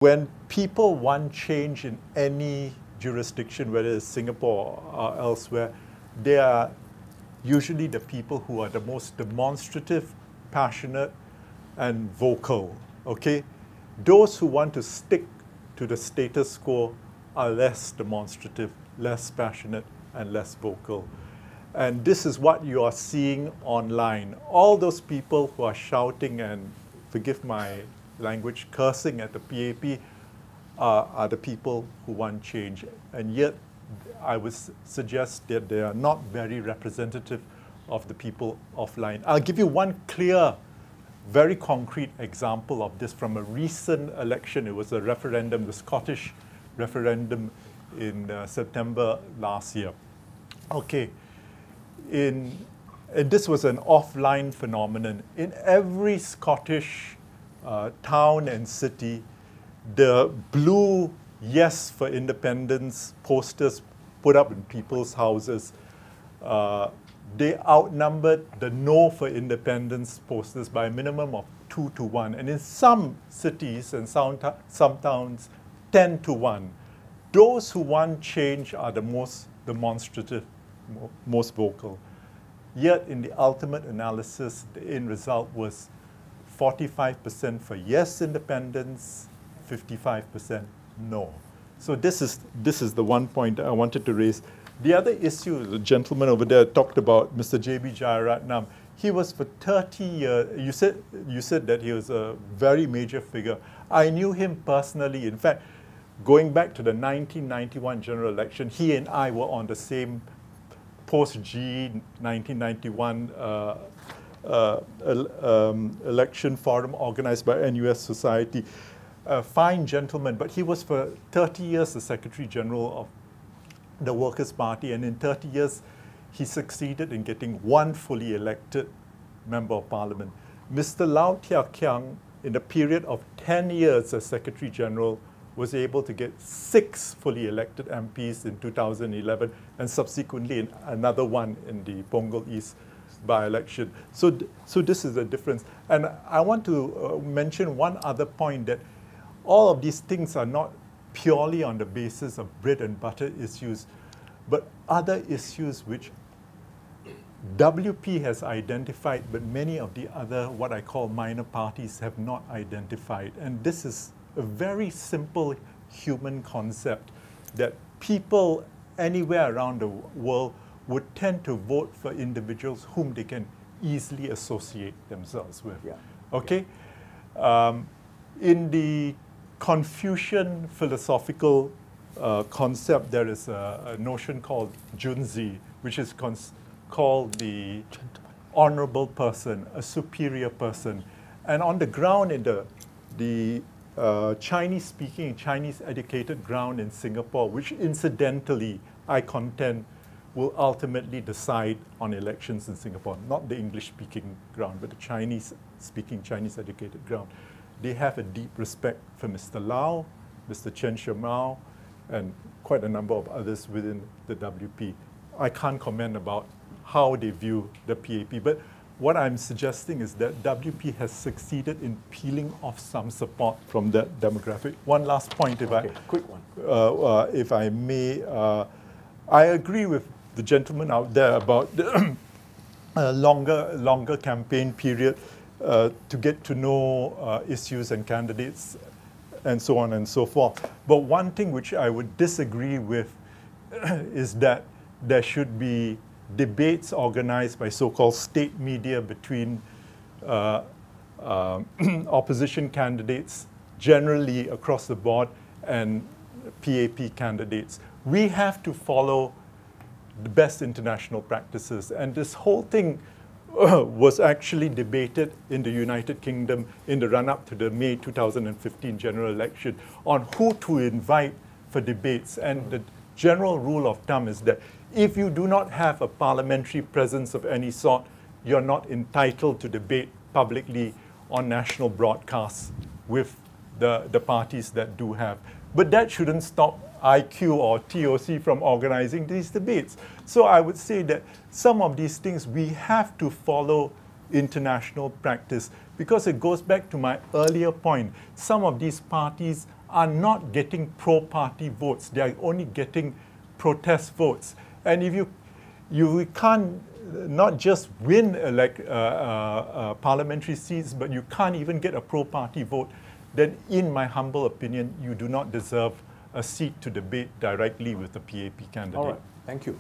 when people want change in any jurisdiction, whether it's Singapore or elsewhere, they are usually the people who are the most demonstrative, passionate, and vocal, okay? Those who want to stick to the status quo are less demonstrative, less passionate, and less vocal. And this is what you are seeing online. All those people who are shouting and, forgive my language, cursing at the PAP are the people who want change. And yet, I would suggest that they are not very representative of the people offline. I'll give you one clear, very concrete example of this from a recent election. It was a referendum, the Scottish referendum in September last year. Okay, and this was an offline phenomenon. In every Scottish town and city, the blue yes for independence posters put up in people's houses, they outnumbered the no for independence posters by a minimum of 2 to 1. And in some cities and some towns, 10 to 1. Those who want change are the most demonstrative, most vocal. Yet in the ultimate analysis, the end result was 45% for yes independence, 55% no. So this is the one point I wanted to raise. The other issue, the gentleman over there talked about, Mr. J.B. Jayaratnam. He was for 30 years, you said that he was a very major figure. I knew him personally. In fact, going back to the 1991 general election, he and I were on the same post-G 1991 election forum organized by NUS Society. A fine gentleman, but he was for 30 years the Secretary General of the Workers' Party, and in 30 years he succeeded in getting one fully elected Member of Parliament. Mr. Lau Tia Kiang, in a period of 10 years as Secretary General, was able to get 6 fully elected MPs in 2011 and subsequently another one in the Punggol East by-election. So this is the difference. And I want to mention one other point, that all of these things are not purely on the basis of bread and butter issues, but other issues which WP has identified, but many of the other, what I call minor parties, have not identified. And this is a very simple human concept, that people anywhere around the world would tend to vote for individuals whom they can easily associate themselves with. Yeah. Okay? In the Confucian philosophical concept, there is a notion called Junzi, which is called the honorable person, a superior person. And on the ground in the Chinese-speaking, Chinese-educated ground in Singapore, which incidentally, I contend, will ultimately decide on elections in Singapore, not the English-speaking ground, but the Chinese-speaking, Chinese-educated ground. They have a deep respect for Mr. Lau, Mr. Chen Shimao, and quite a number of others within the WP. I can't comment about how they view the PAP, but what I'm suggesting is that WP has succeeded in peeling off some support from that demographic. One last point, quick one. If I may. I agree with the gentleman out there about the longer campaign period to get to know issues and candidates and so on and so forth. But one thing which I would disagree with is that there should be debates organized by so-called state media between opposition candidates generally across the board and PAP candidates. We have to follow the best international practices, and this whole thing was actually debated in the United Kingdom in the run-up to the May 2015 general election on who to invite for debates. And the general rule of thumb is that if you do not have a parliamentary presence of any sort, you're not entitled to debate publicly on national broadcasts with the parties that do have. But that shouldn't stop IQ or TOC from organizing these debates. So I would say that some of these things we have to follow international practice, because it goes back to my earlier point. Some of these parties are not getting pro-party votes. They are only getting protest votes. And if you can't not just win parliamentary seats, but you can't even get a pro-party vote, then in my humble opinion, you do not deserve a seat to debate directly with the PAP candidate. All right, thank you.